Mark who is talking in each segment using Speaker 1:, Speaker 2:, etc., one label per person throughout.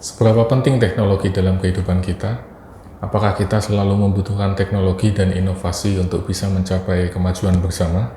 Speaker 1: Seberapa penting teknologi dalam kehidupan kita? Apakah kita selalu membutuhkan teknologi dan inovasi untuk bisa mencapai kemajuan bersama?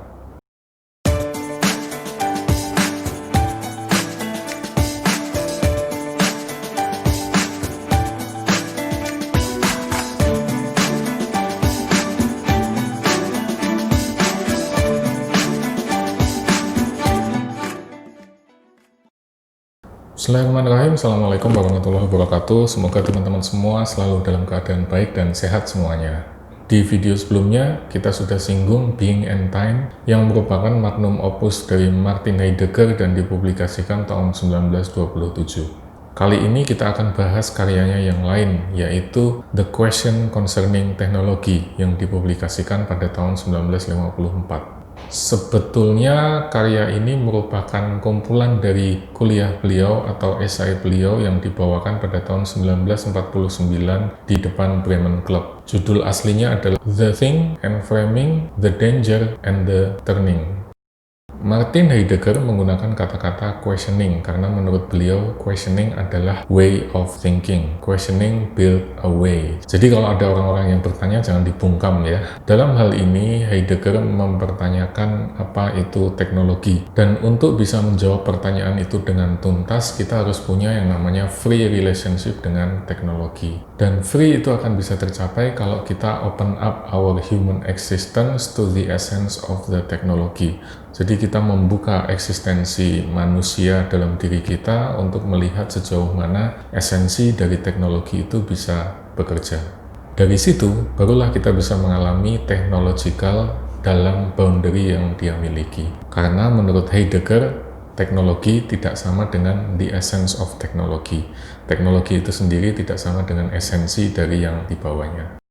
Speaker 1: Bismillahirrahmanirrahim. Assalamualaikum warahmatullahi wabarakatuh. Semoga teman-teman semua selalu dalam keadaan baik dan sehat semuanya. Di video sebelumnya, kita sudah singgung Being and Time yang merupakan magnum opus dari Martin Heidegger dan dipublikasikan tahun 1927. Kali ini kita akan bahas karyanya yang lain, yaitu The Question Concerning Technology yang dipublikasikan pada tahun 1954. Sebetulnya karya ini merupakan kumpulan dari kuliah beliau atau esai beliau yang dibawakan pada tahun 1949 di depan Bremen Club. Judul aslinya adalah The Thing and Framing, The Danger and the Turning. Martin Heidegger menggunakan kata-kata questioning karena menurut beliau questioning adalah way of thinking. Questioning build a way. Jadi kalau ada orang-orang yang bertanya jangan dibungkam ya. Dalam hal ini Heidegger mempertanyakan apa itu teknologi. Dan untuk bisa menjawab pertanyaan itu dengan tuntas kita harus punya yang namanya free relationship dengan teknologi. Dan free itu akan bisa tercapai kalau kita open up our human existence to the essence of the technology. Jadi kita membuka eksistensi manusia dalam diri kita untuk melihat sejauh mana esensi dari teknologi itu bisa bekerja. Dari situ, barulah kita bisa mengalami technological dalam boundary yang dia miliki. Karena menurut Heidegger, teknologi tidak sama dengan the essence of technology. Teknologi itu sendiri tidak sama dengan esensi dari yang dibawanya.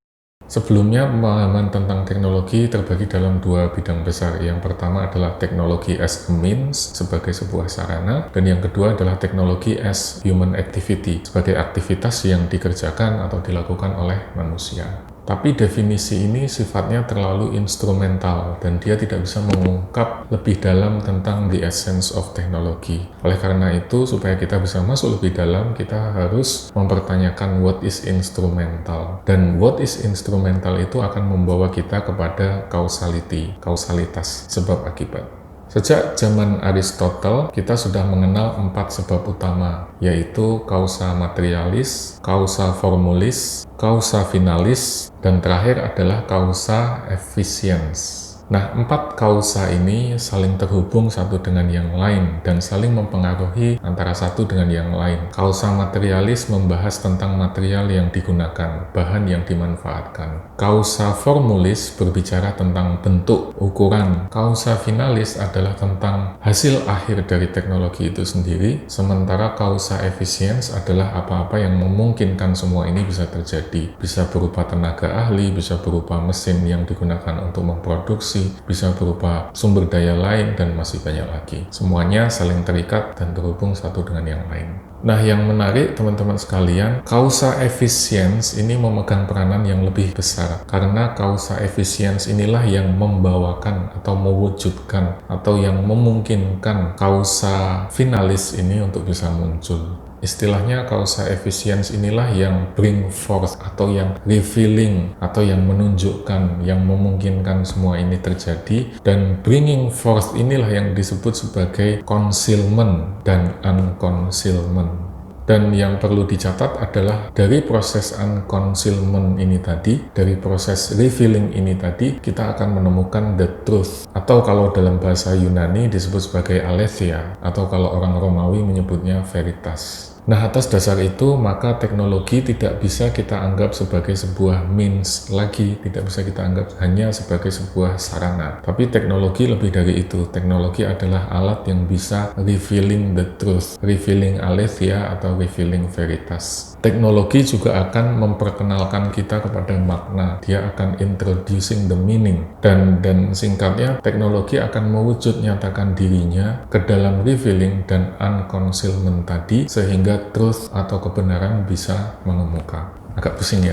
Speaker 1: Sebelumnya, pemahaman tentang teknologi terbagi dalam dua bidang besar. Yang pertama adalah teknologi as a means, sebagai sebuah sarana, dan yang kedua adalah teknologi as human activity, sebagai aktivitas yang dikerjakan atau dilakukan oleh manusia. Tapi definisi ini sifatnya terlalu instrumental dan dia tidak bisa mengungkap lebih dalam tentang the essence of technology. Oleh karena itu, supaya kita bisa masuk lebih dalam, kita harus mempertanyakan what is instrumental. Dan what is instrumental itu akan membawa kita kepada causality, kausalitas, sebab akibat. Sejak zaman Aristotle, kita sudah mengenal 4 sebab utama, yaitu causa materialis, causa formulis, causa finalis, dan terakhir adalah causa efficiens. Nah, 4 causa ini saling terhubung satu dengan yang lain dan saling mempengaruhi antara satu dengan yang lain. Causa materialis membahas tentang material yang digunakan, bahan yang dimanfaatkan. Causa formulis berbicara tentang bentuk, ukuran. Causa finalis adalah tentang hasil akhir dari teknologi itu sendiri, sementara causa efficiens adalah apa-apa yang memungkinkan semua ini bisa terjadi. Bisa berupa tenaga ahli, bisa berupa mesin yang digunakan untuk memproduksi, bisa berupa sumber daya lain, dan masih banyak lagi. Semuanya saling terikat dan terhubung satu dengan yang lain. Nah, yang menarik teman-teman sekalian, causa efficiens ini memegang peranan yang lebih besar karena causa efficiens inilah yang membawakan atau mewujudkan atau yang memungkinkan causa finalis ini untuk bisa muncul. Istilahnya causa efficiens inilah yang bring forth atau yang revealing atau yang menunjukkan, yang memungkinkan semua ini terjadi, dan bringing forth inilah yang disebut sebagai concealment dan unconcealment. Dan yang perlu dicatat adalah dari proses unconcealment ini tadi, dari proses revealing ini tadi, kita akan menemukan the truth. Atau kalau dalam bahasa Yunani disebut sebagai aletheia, atau kalau orang Romawi menyebutnya veritas. Nah, atas dasar itu, maka teknologi tidak bisa kita anggap sebagai sebuah means lagi, tidak bisa kita anggap hanya sebagai sebuah sarana. Tapi teknologi lebih dari itu. Teknologi adalah alat yang bisa revealing the truth, revealing aletheia atau revealing veritas. Teknologi juga akan memperkenalkan kita kepada makna. Dia akan introducing the meaning. Dan singkatnya, teknologi akan mewujud nyatakan dirinya ke dalam revealing dan unconcealment tadi, sehingga truth atau kebenaran bisa mengemuka. Agak pusing ya?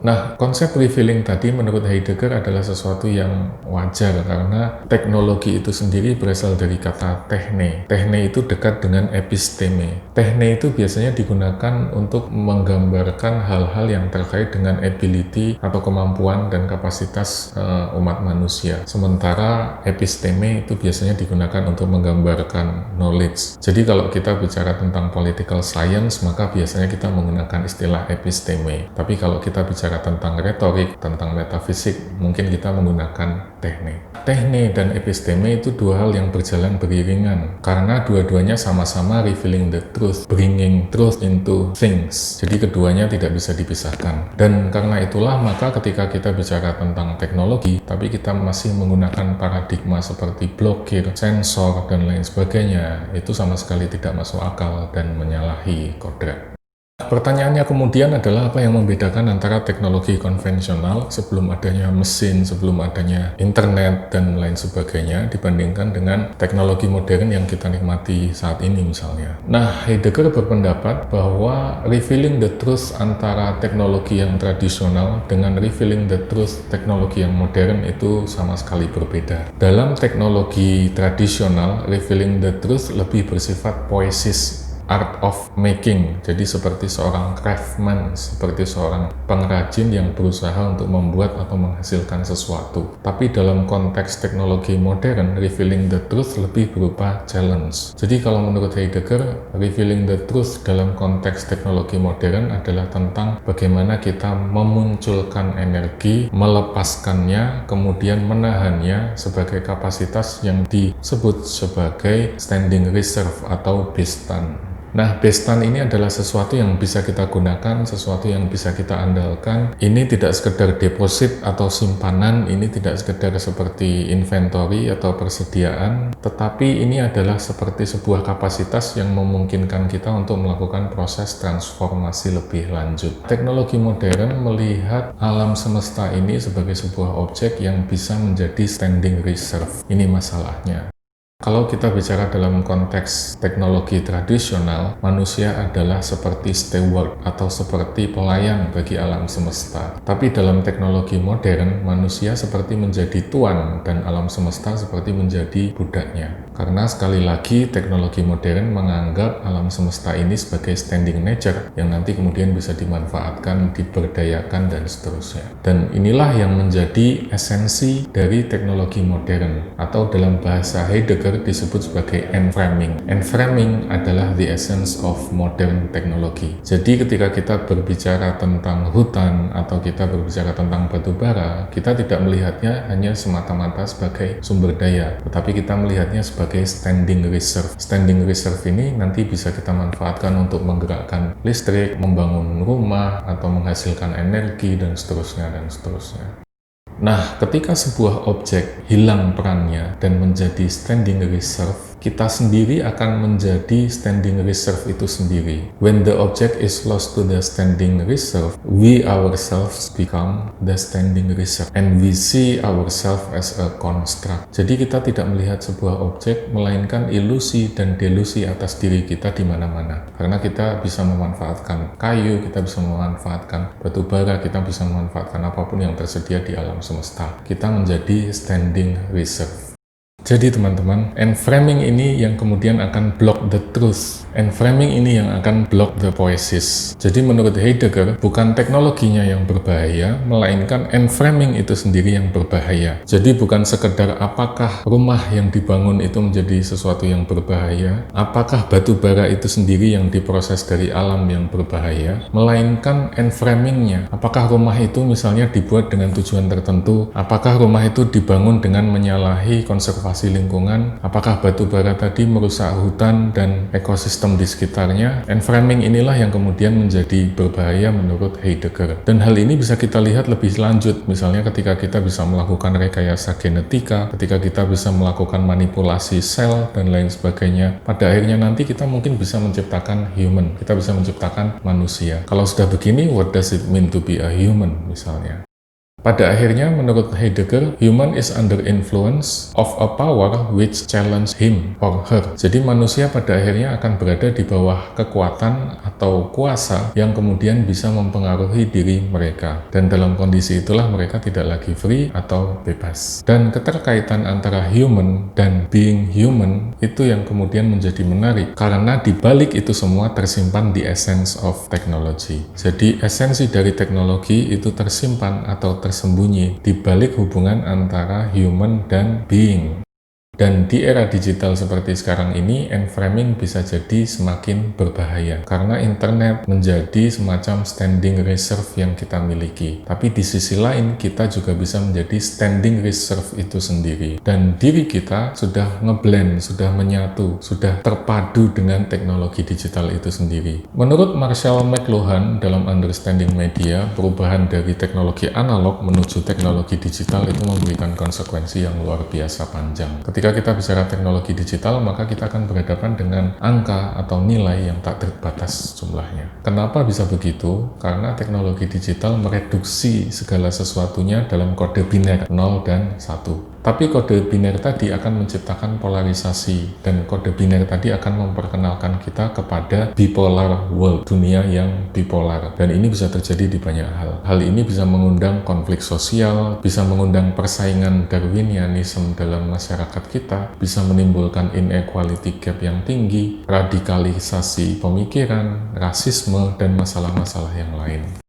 Speaker 1: Nah, konsep revealing tadi menurut Heidegger adalah sesuatu yang wajar karena teknologi itu sendiri berasal dari kata techne. Techne itu dekat dengan episteme. Techne itu biasanya digunakan untuk menggambarkan hal-hal yang terkait dengan ability atau kemampuan dan kapasitas umat manusia. Sementara episteme itu biasanya digunakan untuk menggambarkan knowledge. Jadi kalau kita bicara tentang political science, maka biasanya kita menggunakan istilah episteme. Tapi kalau kita bicara tentang retorik, tentang metafisik, mungkin kita menggunakan techne. Techne dan episteme itu dua hal yang berjalan beriringan, karena dua-duanya sama-sama revealing the truth, bringing truth into things. Jadi keduanya tidak bisa dipisahkan. Dan karena itulah, maka ketika kita bicara tentang teknologi, tapi kita masih menggunakan paradigma seperti blokir, sensor, dan lain sebagainya, itu sama sekali tidak masuk akal dan menyalahi kodrat. Pertanyaannya kemudian adalah apa yang membedakan antara teknologi konvensional sebelum adanya mesin, sebelum adanya internet, dan lain sebagainya dibandingkan dengan teknologi modern yang kita nikmati saat ini misalnya. Nah, Heidegger berpendapat bahwa revealing the truth antara teknologi yang tradisional dengan revealing the truth teknologi yang modern itu sama sekali berbeda. Dalam teknologi tradisional, revealing the truth lebih bersifat poesis, art of making, jadi seperti seorang craftsman, seperti seorang pengrajin yang berusaha untuk membuat atau menghasilkan sesuatu. Tapi dalam konteks teknologi modern, revealing the truth lebih berupa challenge. Jadi kalau menurut Heidegger, revealing the truth dalam konteks teknologi modern adalah tentang bagaimana kita memunculkan energi, melepaskannya, kemudian menahannya sebagai kapasitas yang disebut sebagai standing reserve atau bestan. Nah, bestan ini adalah sesuatu yang bisa kita gunakan, sesuatu yang bisa kita andalkan. Ini tidak sekedar deposit atau simpanan, ini tidak sekedar seperti inventory atau persediaan, tetapi ini adalah seperti sebuah kapasitas yang memungkinkan kita untuk melakukan proses transformasi lebih lanjut. Teknologi modern melihat alam semesta ini sebagai sebuah objek yang bisa menjadi standing reserve. Ini masalahnya. Kalau kita bicara dalam konteks teknologi tradisional, manusia adalah seperti steward atau seperti pelayan bagi alam semesta. Tapi dalam teknologi modern, manusia seperti menjadi tuan dan alam semesta seperti menjadi budaknya. Karena sekali lagi teknologi modern menganggap alam semesta ini sebagai standing nature yang nanti kemudian bisa dimanfaatkan, diberdayakan, dan seterusnya. Dan inilah yang menjadi esensi dari teknologi modern, atau dalam bahasa Heidegger disebut sebagai enframing. Enframing adalah the essence of modern technology. Jadi ketika kita berbicara tentang hutan atau kita berbicara tentang batu bara, kita tidak melihatnya hanya semata-mata sebagai sumber daya, tetapi kita melihatnya sebagai standing reserve. Standing reserve ini nanti bisa kita manfaatkan untuk menggerakkan listrik, membangun rumah, atau menghasilkan energi, dan seterusnya, dan seterusnya. Nah, ketika sebuah objek hilang perannya dan menjadi standing reserve, kita sendiri akan menjadi standing reserve itu sendiri. When the object is lost to the standing reserve, we ourselves become the standing reserve, and we see ourselves as a construct. Jadi kita tidak melihat sebuah objek, melainkan ilusi dan delusi atas diri kita di mana-mana. Karena kita bisa memanfaatkan kayu, kita bisa memanfaatkan batu bara, kita bisa memanfaatkan apapun yang tersedia di alam semesta. Kita menjadi standing reserve. Jadi teman-teman, enframing ini yang kemudian akan block the truth. Enframing ini yang akan block the poesis. Jadi menurut Heidegger, bukan teknologinya yang berbahaya, melainkan enframing itu sendiri yang berbahaya. Jadi bukan sekedar apakah rumah yang dibangun itu menjadi sesuatu yang berbahaya, apakah batu bara itu sendiri yang diproses dari alam yang berbahaya, melainkan enframingnya. Apakah rumah itu misalnya dibuat dengan tujuan tertentu, apakah rumah itu dibangun dengan menyalahi konservasi lingkungan, apakah batu bara tadi merusak hutan dan ekosistem di sekitarnya. Enframing inilah yang kemudian menjadi berbahaya menurut Heidegger. Dan hal ini bisa kita lihat lebih lanjut, misalnya ketika kita bisa melakukan rekayasa genetika, ketika kita bisa melakukan manipulasi sel dan lain sebagainya. Pada akhirnya nanti kita mungkin bisa menciptakan human, kita bisa menciptakan manusia. Kalau sudah begini, what does it mean to be a human misalnya? Pada akhirnya, menurut Heidegger, human is under influence of a power which challenge him or her. Jadi manusia pada akhirnya akan berada di bawah kekuatan atau kuasa yang kemudian bisa mempengaruhi diri mereka. Dan dalam kondisi itulah mereka tidak lagi free atau bebas. Dan keterkaitan antara human dan being human itu yang kemudian menjadi menarik. Karena di balik itu semua tersimpan the essence of technology. Jadi esensi dari teknologi itu tersimpan atau tersembunyi di balik hubungan antara human dan being. Dan di era digital seperti sekarang ini, enframing bisa jadi semakin berbahaya karena internet menjadi semacam standing reserve yang kita miliki. Tapi di sisi lain, kita juga bisa menjadi standing reserve itu sendiri. Dan diri kita sudah ngeblend, sudah menyatu, sudah terpadu dengan teknologi digital itu sendiri. Menurut Marshall McLuhan dalam Understanding Media, perubahan dari teknologi analog menuju teknologi digital itu memberikan konsekuensi yang luar biasa panjang. Ketika kita bicara teknologi digital, maka kita akan berhadapan dengan angka atau nilai yang tak terbatas jumlahnya. Kenapa bisa begitu? Karena teknologi digital mereduksi segala sesuatunya dalam kode biner 0 dan 1. Tapi kode biner tadi akan menciptakan polarisasi, dan kode biner tadi akan memperkenalkan kita kepada bipolar world, dunia yang bipolar. Dan ini bisa terjadi di banyak hal. Hal ini bisa mengundang konflik sosial, bisa mengundang persaingan Darwinianisme dalam masyarakat kita, bisa menimbulkan inequality gap yang tinggi, radikalisasi pemikiran, rasisme, dan masalah-masalah yang lain.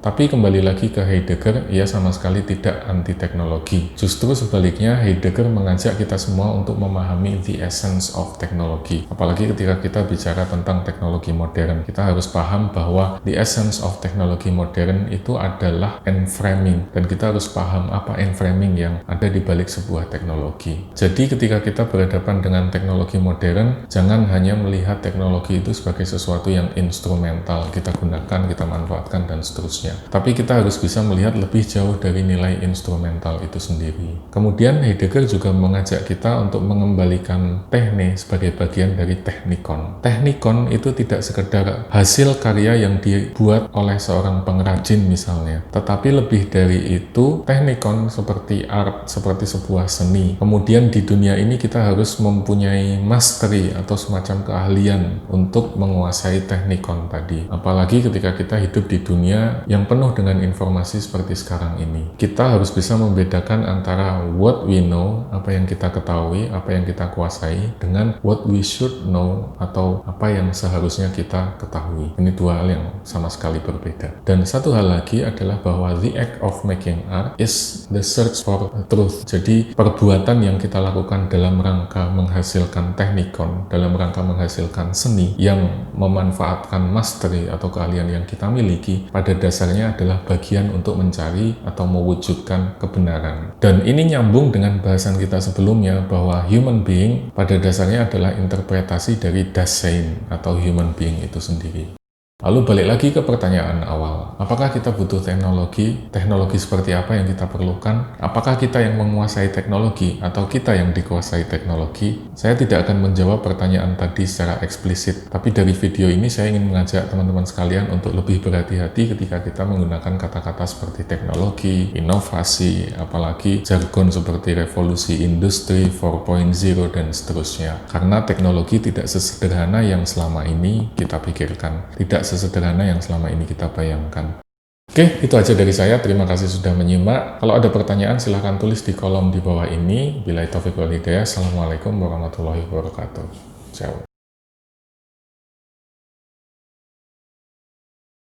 Speaker 1: Tapi kembali lagi ke Heidegger, ia sama sekali tidak anti-teknologi. Justru sebaliknya, Heidegger mengajak kita semua untuk memahami the essence of teknologi. Apalagi ketika kita bicara tentang teknologi modern, kita harus paham bahwa the essence of teknologi modern itu adalah enframing. Dan kita harus paham apa enframing yang ada di balik sebuah teknologi. Jadi ketika kita berhadapan dengan teknologi modern, jangan hanya melihat teknologi itu sebagai sesuatu yang instrumental, kita gunakan, kita manfaatkan, dan seterusnya. Tapi kita harus bisa melihat lebih jauh dari nilai instrumental itu sendiri. Kemudian Heidegger juga mengajak kita untuk mengembalikan techne sebagai bagian dari technikon. Technikon itu tidak sekedar hasil karya yang dibuat oleh seorang pengrajin misalnya, tetapi lebih dari itu, technikon seperti art, seperti sebuah seni. Kemudian di dunia ini kita harus mempunyai mastery atau semacam keahlian untuk menguasai technikon tadi. Apalagi ketika kita hidup di dunia yang penuh dengan informasi seperti sekarang ini. Kita harus bisa membedakan antara what we know, apa yang kita ketahui, apa yang kita kuasai, dengan what we should know, atau apa yang seharusnya kita ketahui. Ini dua hal yang sama sekali berbeda. Dan satu hal lagi adalah bahwa the act of making art is the search for truth. Jadi perbuatan yang kita lakukan dalam rangka menghasilkan technikon, dalam rangka menghasilkan seni yang memanfaatkan mastery atau keahlian yang kita miliki, pada dasarnya adalah bagian untuk mencari atau mewujudkan kebenaran. Dan ini nyambung dengan bahasan kita sebelumnya bahwa human being pada dasarnya adalah interpretasi dari Dasein atau human being itu sendiri. Lalu balik lagi ke pertanyaan awal, apakah kita butuh teknologi? Teknologi seperti apa yang kita perlukan? Apakah kita yang menguasai teknologi atau kita yang dikuasai teknologi? Saya tidak akan menjawab pertanyaan tadi secara eksplisit, tapi dari video ini saya ingin mengajak teman-teman sekalian untuk lebih berhati-hati ketika kita menggunakan kata-kata seperti teknologi, inovasi, apalagi jargon seperti revolusi industri 4.0 dan seterusnya. Karena teknologi tidak sesederhana yang selama ini kita pikirkan, tidak sesederhana yang selama ini kita bayangkan. Oke, itu aja dari saya. Terima kasih sudah menyimak. Kalau ada pertanyaan, silahkan tulis di kolom di bawah ini. Billahi taufiq wal hidayah. Assalamualaikum warahmatullahi wabarakatuh. Ciao.